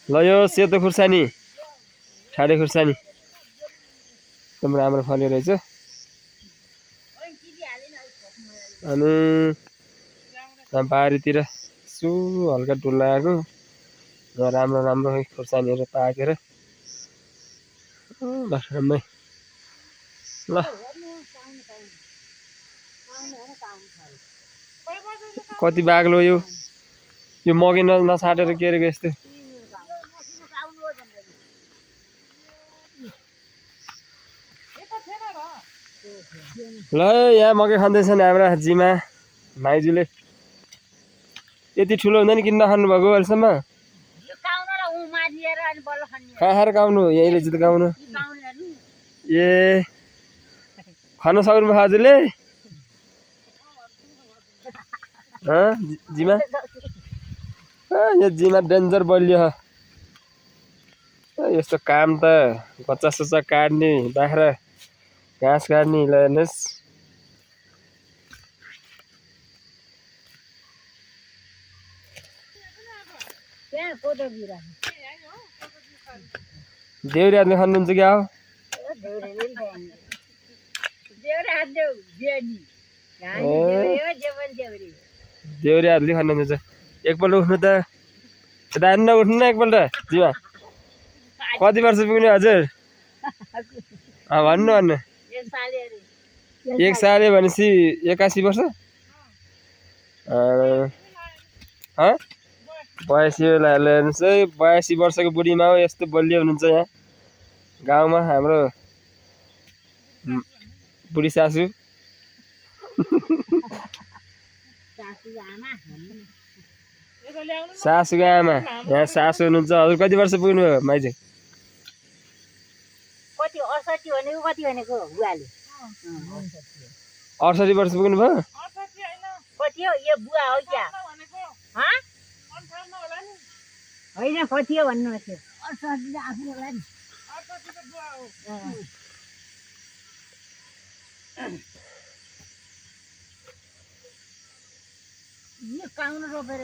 ल यो सेतो खुर्सानी ठाडे खुर्सानी एकदम राम्रो फल्यो रहेछ। अनि बारीतिर यसो हल्का डुलाएको राम्रो राम्रो खुर्सानीहरू पाकेर भर्खरमै ल कति बाग्लो यो मकै नछाटेर के अरे यस्तो ल यहाँ मकै खाँदैछन् हाम्रा जिमा माइजूले। यति ठुलो हुँदैन किन नखानु भएको अहिलेसम्म? खाएर गाउनु यहीँले जित गाउनु। ए खान सक्नुभयो हजुरले? जिमा यो जिमा डेन्जर बलियो। यस्तो काम त गच्चा सच्चा काट्ने बाख्रा घाँस काट्ने ल हेर्नुहोस्। देउरी हातले खानुहुन्छ क्या हो? देउरी हातले खानुहुन्छ। एकपल्ट उठ्नु त दान उठ्नु न एकपल्ट जिमा। कति वर्ष पुग्ने हजुर? भन्नु भन्नु। 1 साले भनेपछि 81 वर्ष? 82 हेर्नुहोस् है, 82 वर्षको बुढीमा हो यस्तो बलियो हुनुहुन्छ यहाँ गाउँमा हाम्रो बुढी सासू। सासूको आमा यहाँ सासू हुनुहुन्छ। हजुर कति वर्ष पुग्नुभयो माइजू? 68 वर्ष पुग्नुभयो? होइन कति हो भन्नु यो काउन रोपेर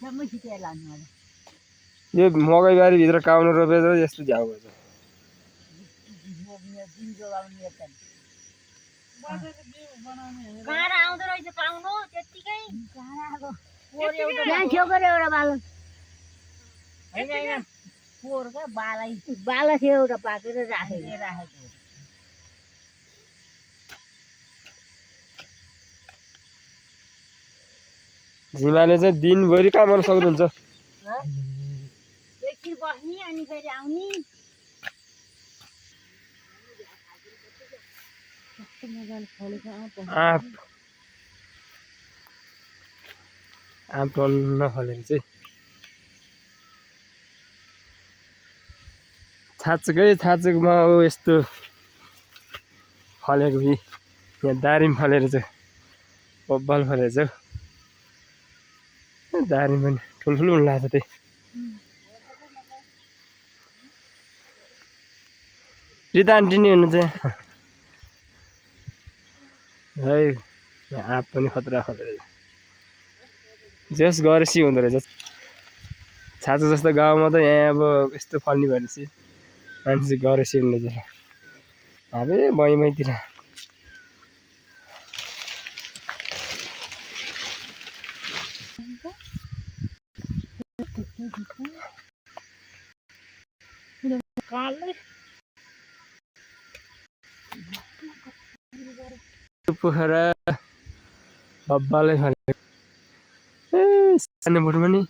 जम्मै छिटेर लानु होला। यो मकैबारी भित्र काउन रोपेर यस्तो झ्याउ भएछ। काँडा आउँदो रहेछ काउनो त्यतिकै यहाँ छेउ गरे एउटा बालो होइन पोहोरको बाला थियो एउटा पाकेर राखेको। झिमाले चाहिँ दिनभरि काम गर्न सक्नुहुन्छ। एकछिन बस्ने अनि फेरि आउने। आँप टल्न फलेको चाहिँ छाचुकमा यस्तो फलेको कि यहाँ दारिम फलेर चाहिँ बब्बल फलेको छ। दारिम पनि ठुल्ठुलो हुन लाग्छ। त्यही रिता आन्टी नि हुनुहुन्छ है। आँप पनि खतरा फलेर जस गरेसी हुँदो रहेछ। छाचु जस्तो गाउँमा त यहाँ अब यस्तो फल्ने भनेपछि मान्छे चाहिँ गरेसी हुँदो रहेछ। हाबे बैमैतिर पोखरा बब्बालै फलेको। ए सानो बोटमा नि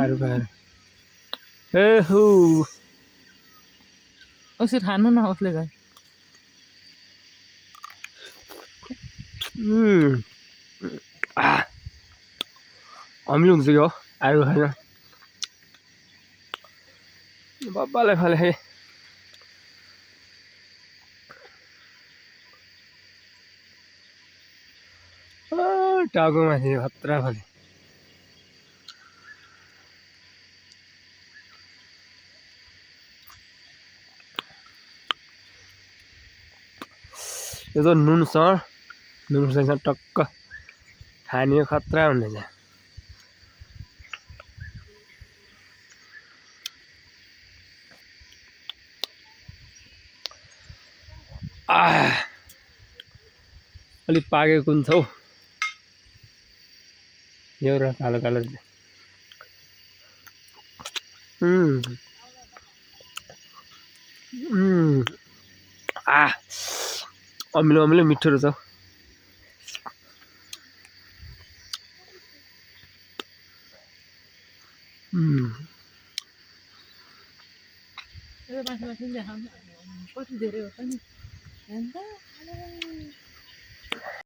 आरु भएर ए हु उसले खानु न उसले गए। अमिलो हुन्छ कि हो आरु खान बब्बालाई फले। टाउकोमाथि खतरा फल्यो यो त नुनसँग टक्क खाने हो खतरा हुनेछ अलिक पाकेको कुन छ हौ एउटा कालो कालो अमिलो अमिलो मिठो रहेछ हौ कति धेरै हो त नि